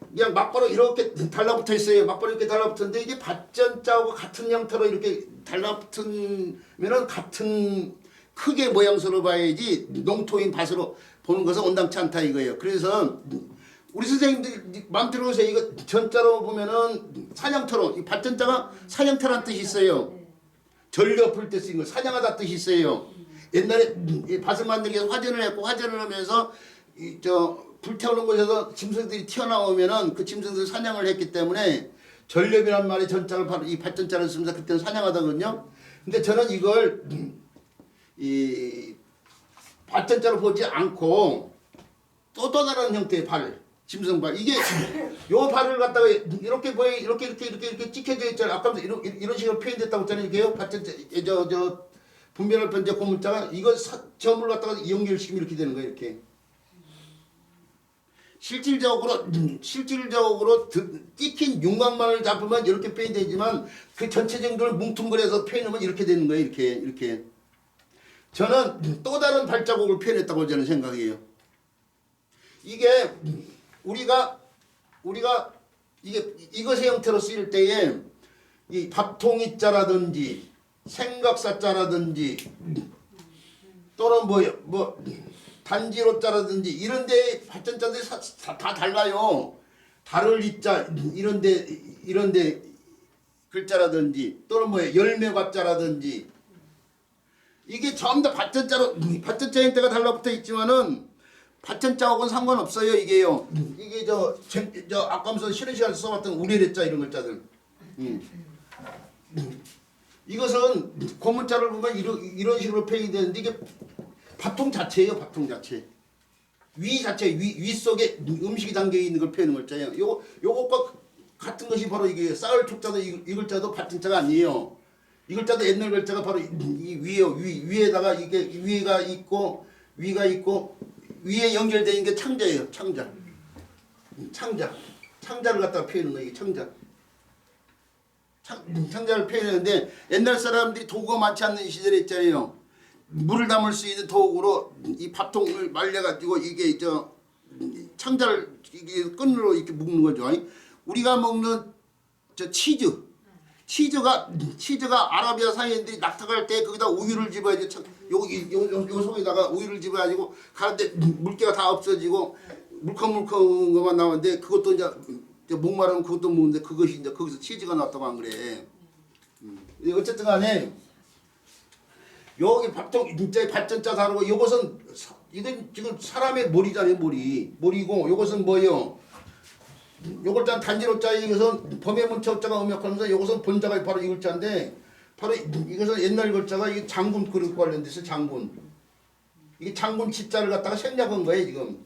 그냥 막바로 이렇게 달라붙어 있어요. 막바로 이렇게 달라붙었는데 이게 밭전자하고 같은 형태로 이렇게 달라붙으면은 같은 크게 모양새로 봐야지 농토인 밭으로 보는 것은 온당치 않다 이거예요. 그래서 우리 선생님들 마음 들어보세요. 이거 전자로 보면은 사냥터로 이 밭전자가 사냥터라는 뜻이 있어요. 전려 풀 때 쓰인 거 사냥하다 뜻이 있어요. 옛날에 밭을 만들기 위해서 화전을 했고 화전을 하면서 불태우는 곳에서 짐승들이 튀어나오면은 그 짐승들 사냥을 했기 때문에 전렵이란 말이 전자를 바로 이 밭전자를 쓰면서 그때는 사냥하다거든요. 근데 저는 이걸 이 밭전자로 보지 않고 또 다른 형태의 발, 짐승발 이게 요 발을 갖다가 이렇게 보여 이렇게 찍혀져 있잖아요. 아까부터 이런 식으로 표현됐다고 했잖아요. 이게요. 밭전자 분별할 편자 고문자가 이거 점을 갖다가 연결시키면 이렇게 되는 거예요. 이렇게. 실질적으로 찍힌 윤곽만을 잡으면 이렇게 표현이 되지만 그 전체 정도를 뭉뚱그려서 표현하면 이렇게 되는 거예요. 이렇게. 저는 또 다른 발자국을 표현했다고 저는 생각해요. 이게 우리가 이것의 형태로 쓰일 때에 이 밥통이자라든지 생각사자라든지 또는 뭐 단지로자라든지 이런데 발전자들이 다 달라요. 다를 이자 이런데 글자라든지 또는 뭐 열매과자라든지 이게 전부 다 발전자 형태가 달라붙어 있지만은 발전자하고는 상관없어요. 이게요. 이게 아까 무슨 쉬는 시간에 써봤던 우레레자 이런 글자들. 이것은 고문자를 보면 이런 식으로 표현이 되는데 이게 밥통 자체예요. 밥통 자체. 위 속에 음식이 담겨 있는 걸 표현하는 글자예요. 요것과 같은 것이 바로 이게 쌀 tuk자도 이 글자도 밭통자가 아니에요. 이 글자도 옛날 글자가 바로 이 위에요. 위에다가 이게 위가 있고 위에 연결되어 있는 게 창자예요. 창자를 갖다가 표현하는 거예요. 창자를 표현하는데 옛날 사람들이 도구가 많지 않는 시절에 있잖아요. 물을 담을 수 있는 도구로 이 밥통을 말려가지고 이게 창자를 이게 끈으로 이렇게 묶는 거죠. 우리가 먹는 치즈가 아라비아 사이인들이 낙타갈 때 거기다 우유를 집어야지 요 속에다가 우유를 집어가지고 가는데 물기가 다 없어지고 물컹물컹한 것만 나오는데 그것도 이제 목마르면 그것도 먹는데 그것이 이제 거기서 치즈가 나왔다고 안 그래. 어쨌든 간에 여기 밥통 진짜 밭전자 다르고 이것은 이건 지금 사람의 머리잖아요. 머리고 이것은 뭐예요? 요걸 단 단지로자 이것은 범의 문자자가 음역하면서 이것은 본자가 바로 이 글자인데 바로 이것은 옛날 글자가 이게 장군 그릇 관련돼서 장군 이게 장군 치자를 갖다가 생략한 거예요. 지금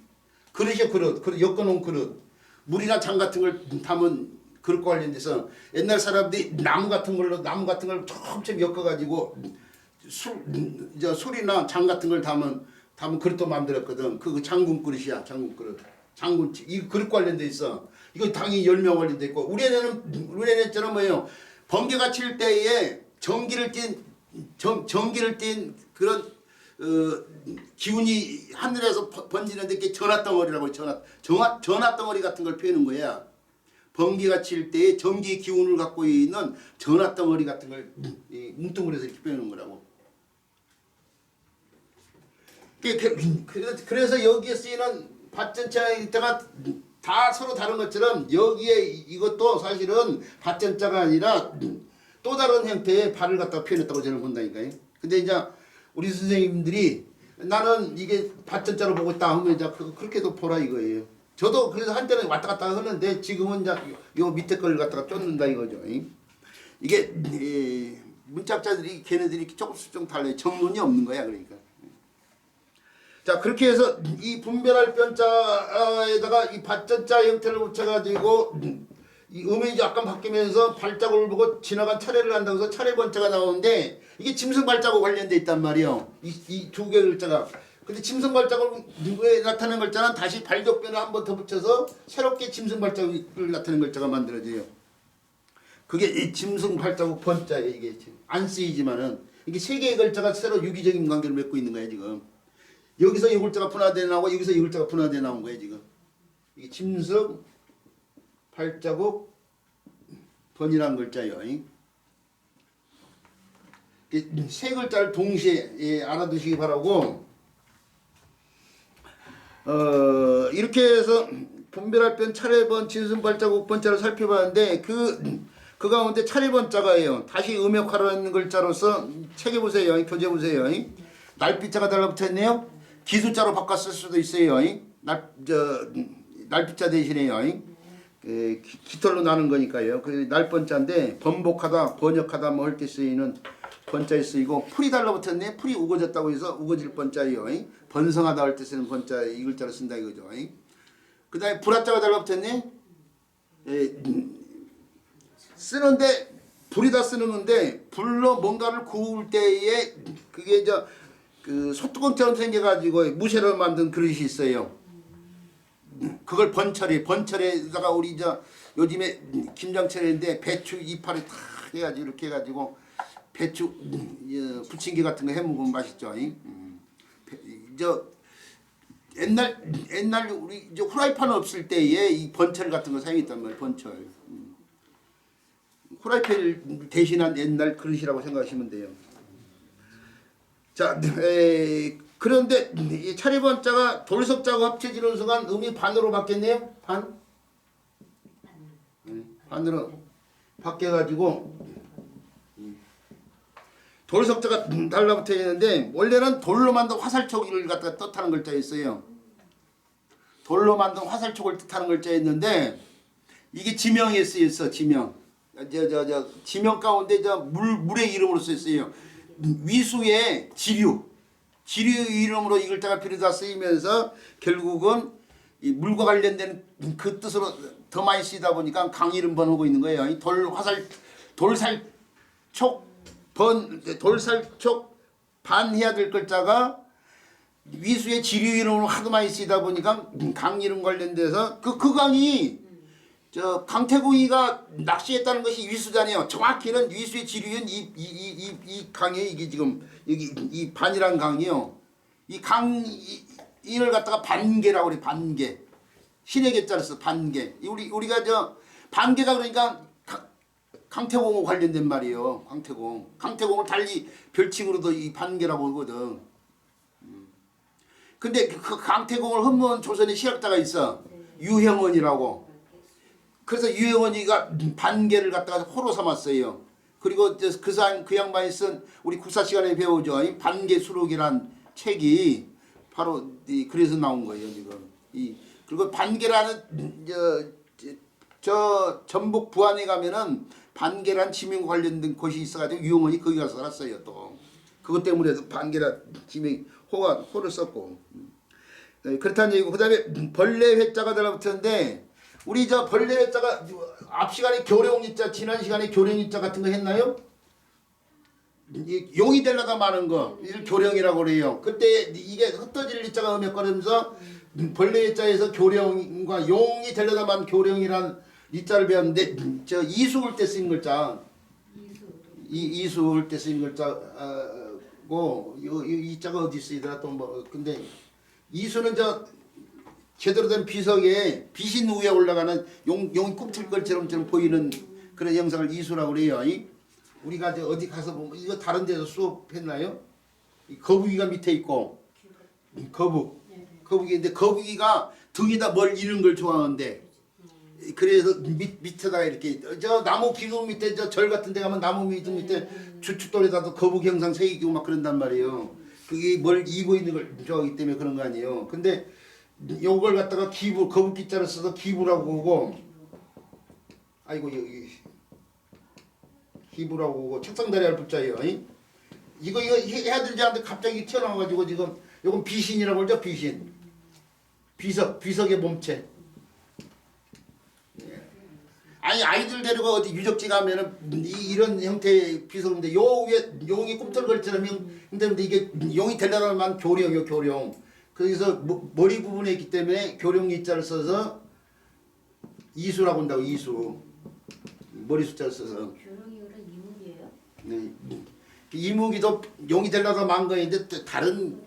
그릇이요. 그릇 엮어놓은 그릇 물이나 장 같은 걸 담은 그릇 관련돼서 옛날 사람들이 나무 같은 걸 촘촘 엮어가지고 술이나 장 같은 걸 담은 그릇도 만들었거든. 그 장군 그릇이야. 장군 그릇. 이 그릇 관련돼 있어. 이거 당연히 10명 관련돼 있고 우리네는 뭐예요? 번개가 칠 때에 전기를 띤 그런 기운이 하늘에서 번지는데 그게 전화덩어리라고 해요. 전화덩어리 같은 걸 표현하는 거야. 번개가 칠 때에 전기 기운을 갖고 있는 전화덩어리 같은 걸 뭉뚱그려서 이렇게 표현하는 거라고. 그래서 여기에 쓰이는 밭전자가 다 서로 다른 것처럼 여기에 이것도 사실은 밭전자가 아니라 또 다른 형태의 발을 갖다 표현했다고 저는 본다니까요. 근데 이제 우리 선생님들이 나는 이게 밭전자로 보고 있다 하면 이제 그렇게도 보라 이거예요. 저도 그래서 한때는 왔다 갔다 하는데 지금은 이제 요 밑에 걸 갖다가 쫓는다 이거죠. 이게 문짝자들이 걔네들이 조금씩 좀 달라요. 정론이 없는 거야 그러니까. 자 그렇게 해서 이 분별할 변자에다가 이 받전자 형태를 붙여가지고 이 음이 약간 바뀌면서 발자국을 보고 지나간 차례를 한다고 해서 차례 번자가 나오는데 이게 짐승 발자국 관련돼 있단 말이에요. 이 두 개의 글자가. 근데 짐승 발자국에 나타낸 글자는 다시 발족변을 한 번 더 붙여서 새롭게 짐승 발자국을 나타낸 글자가 만들어져요. 그게 이 짐승 발자국 번자예요. 이게 안 쓰이지만은 이게 세 개의 글자가 새로 유기적인 관계를 맺고 있는 거예요 지금. 여기서 이 글자가 분화돼 나오고 여기서 이 글자가 분화돼 나온 거예요 지금. 이게 짐승 발자국 번이라는 글자예요. 세 글자를 동시에 알아두시기 바라고. 이렇게 해서 분별할 변, 차례번, 진순 발자국 번자를 살펴봤는데 그 가운데 차례번자가예요. 다시 음역하라는 글자로서 책에 보세요. 교재 보세요. 날빛자가 달라붙었네요. 기수자로 바꿔 쓸 수도 있어요. 날빛자 대신에요. 깃털로 나는 거니까요. 그 날번자인데 번복하다, 번역하다 뭐 할 때 쓰이는 번자에 쓰이고 풀이 달라붙었네. 풀이 우거졌다고 해서 우거질 번자예요. 번성하다 할 때 쓰는 번자 이 글자를 쓴다 이거죠. 그 다음에 불화자가 달라붙었네. 쓰는데 불이다 쓰는 건데 불로 뭔가를 구울 때에 그게 그 소뚜껑처럼 생겨가지고 무쇠로 만든 그릇이 있어요. 그걸 번철에다가 우리 요즘에 김장철인데 배추 이파리 탁 해가지고 이렇게 해가지고 배추 부침개 같은 거 해먹으면 맛있죠. 옛날 우리 후라이팬 없을 때에 이 번철 같은 거 사용했단 말이에요. 번철. 후라이팬을 대신한 옛날 그릇이라고 생각하시면 돼요. 자, 그런데 이 차례번자가 돌석자하고 합쳐지는 순간 음이 반으로 바뀌었네요. 반으로 바뀌어가지고 돌석자가 달라붙어 있는데 원래는 돌로 만든 화살촉을 갖다가 뜻하는 글자였어요. 돌로 만든 화살촉을 뜻하는 글자였는데 이게 지명에 쓰였어. 지명. 지명 가운데 물의 이름으로 쓰였어요. 위수의 지류 이름으로 이 글자가 비로자 쓰이면서 결국은 이 물과 관련된 그 뜻으로 더 많이 쓰이다 보니까 강 이름 번하고 있는 거예요. 돌살촉 반 해야 될 글자가 위수의 지류 이름으로 하도 많이 쓰이다 보니까 강 이름 관련돼서 그 강이 강태공이가 낚시했다는 것이 위수잖아요. 정확히는 위수의 지류인 이 강이에요. 이게 지금 여기 이 반이란 강이요. 이 강인을 갖다가 반개라고 그래. 반개. 신의 개자를 써. 반개. 우리가 반개가 그러니까 강태공하고 관련된 말이에요. 강태공을 달리 별칭으로도 이 반개라고 하거든. 근데 그 강태공을 흠모한 조선의 시학자가 있어. 유형원이라고. 그래서 유형원이가 반개를 갖다가 호로 삼았어요. 그리고 그 양반이 쓴 우리 국사 시간에 배우죠. 이 반개수록이란 책이 바로 그래서 나온 거예요. 지금 그리고 반개라는 전북 부안에 가면은 반개란 지명 관련된 곳이 있어가지고 유형원이 거기 가서 살았어요. 또 그것 때문에 반개란 지명 호를 썼고 그렇다는 얘기고 그다음에 벌레 회자가 달라붙었는데. 우리 벌레 회자가 앞 시간에 교령 이자 지난 시간에 교령 이자 같은 거 했나요? 용이 되려다 마는 거 이를 교령이라고 그래요. 그때 이게 흩어질 이자가 음역거리면서 벌레 회자에서 교령과 용이 되려다 만 교령이란 이자를 배웠는데 이수울 때 쓰인 글자 이수울 때 쓰인 글자고 이 이자가 어디 쓰이더라 또 뭐 근데 이수는 제대로 된 비석에 빛이 위에 올라가는 용이 꿈틀 것처럼 보이는 그런 영상을 이수라고 그래요. 우리가 어디 가서 보면 이거 다른 데서 수업했나요? 거북이가 밑에 있고 거북이인데 거북이가 등에다 뭘 이는 걸 좋아하는데 그래서 밑에다가 이렇게 나무 기둥 밑에 절 같은 데 가면 나무 기둥 밑에 주춧돌에다도 거북이 형상 새기고 막 그런단 말이에요. 그게 뭘 이고 있는 걸 좋아하기 때문에 그런 거 아니에요. 근데 요걸 갖다가 기부 거북기자를 써서 기부라고 하고 아이고 여기 기부라고 하고 책상다리 할 붙자예요. 이거 해야 되지 않는데 갑자기 튀어나와가지고 지금 요건 비신이라고 그러죠. 비신. 비석의 몸체. 아니 아이들 데리고 어디 유적지 가면은 이런 형태의 비석인데 요 위에 용이 꿈틀거리처럼 형태인데 이게 용이 되려면 만 교룡이요 교룡. 그래서 머리 부분에 있기 때문에 교룡 이자를 써서 이수라고 한다고 이수. 머리 숫자를 써서. 교룡이 그런 이목이에요? 네. 이무기도 용이 되려다 만 거인데 다른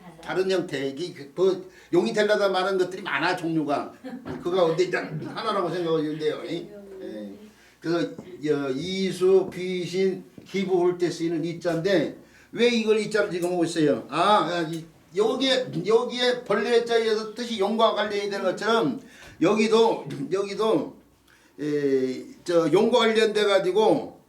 형태 뭐 용이 되려다 많은 것들이 많아 종류가 그거 어디 하나라고 생각하는데요. 그래서 이수 비신 기부 올 때 쓰이는 이자인데 왜 이걸 이자를 지금 하고 있어요? 여기에 벌레자에서 뜻이 용과 관련이 되는 것처럼 여기도 용과 관련돼 가지고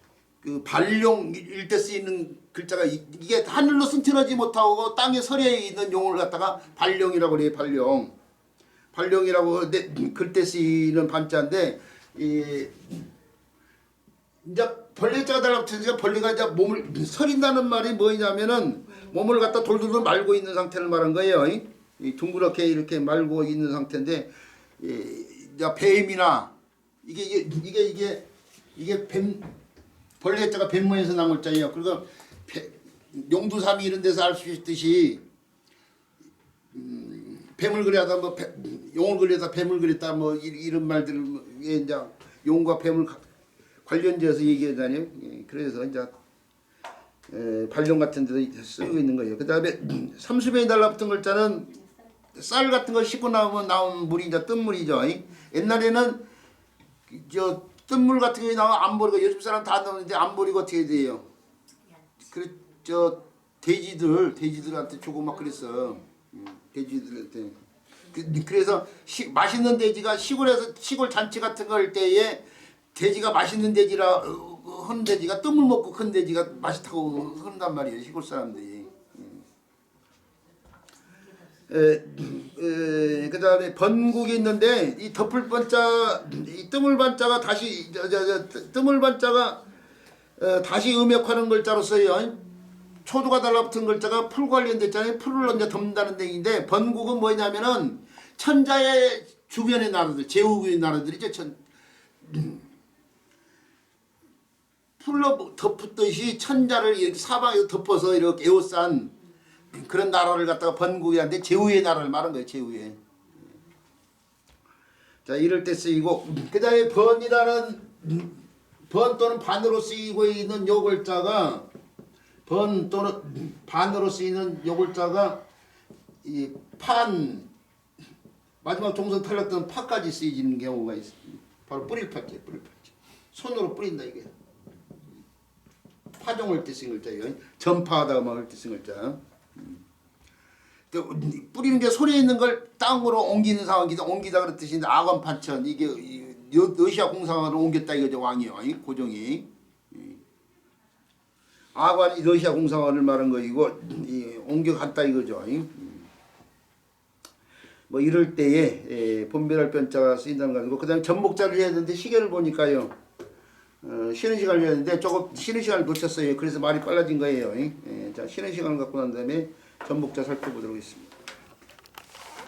그 발용일 때 쓰이는 글자가 이게 하늘로 승천하지 못하고 땅에 서려 있는 용을 갖다가 발용이라고 그래요. 발용이라고 글때 쓰이는 반자인데 이제 벌레자가 달라붙으니까 벌레가 이제 몸을 서린다는 말이 뭐냐면은 몸을 갖다 돌돌돌 말고 있는 상태를 말한 거예요. 이 둥그렇게 이렇게 말고 있는 상태인데 이제 뱀이나 이게 뱀 벌레자가 뱀 모양에서 난 글자예요. 그리고 용두삼이 이런 데서 알 수 있듯이 뱀을 그려다 뭐 용을 그려다 뱀을 그렸다 뭐 이런 말들을 이제 용과 뱀을 관련지어서 얘기하잖아요. 그래서 이제 발령 같은 데도 쓰고 있는 거예요. 그 다음에 삼수변이 달라붙은 글자는 쌀 같은 거 씻고 나오면 나온 물이 이제 뜬물이죠. 옛날에는 뜬물 같은 게 나오면 안 버리고 요즘 사람 다 넣는데 안 버리고 어떻게 돼요? 그래 돼지들한테 주고 막 그랬어. 돼지들한테. 그래서 맛있는 돼지가 시골 잔치 같은 거 할 때에 돼지가 맛있는 돼지라 큰 돼지가 뜸을 먹고 큰 돼지가 맛있다고 흔단 말이에요. 시골 사람들이. 그 다음에 번국이 있는데 이 덮을 번자 이 뜸을 번자가 다시 뜸을 번자가 다시 음역하는 글자로서요. 초두가 달라붙은 글자가 풀 관련됐잖아요. 풀을 이제 덮는다는 얘기인데 번국은 뭐냐면은 천자의 주변의 나라들 제후의 나라들이죠. 풀로 덮듯이 천자를 이렇게 사방에 덮어서 이렇게 에워싼 그런 나라를 갖다가 번국이라는데 제후의 나라를 말한 거예요. 제후의. 자 이럴 때 쓰이고 그 다음에 번이라는 번 또는 반으로 쓰이고 있는 요 글자가 번 또는 반으로 쓰이는 요 글자가 이 판 마지막 종선 탈락된 파까지 쓰이는 경우가 있습니다. 바로 뿌릴 파지. 손으로 뿌린다 이게. 파종할 때 쓰인 글자예요. 전파하다가 막을 때 쓰인 글자. 뿌리는 게 소리에 있는 걸 땅으로 옮기는 상황이다. 옮기다 그런 뜻인데 아관판천 이게 러시아 공상으로 옮겼다 이거죠. 왕이요. 고종이. 아관이 러시아 공상을 말한 거이고 옮겨갔다 이거죠. 뭐 이럴 때에 분별할 변자가 쓰인다는 거고 그 다음에 전목자를 해야 되는데 시계를 보니까요. 쉬는 시간을 해야 되는데 조금 쉬는 시간을 놓쳤어요. 그래서 말이 빨라진 거예요. 자 쉬는 시간을 갖고 난 다음에 전목자 살펴보도록 하겠습니다.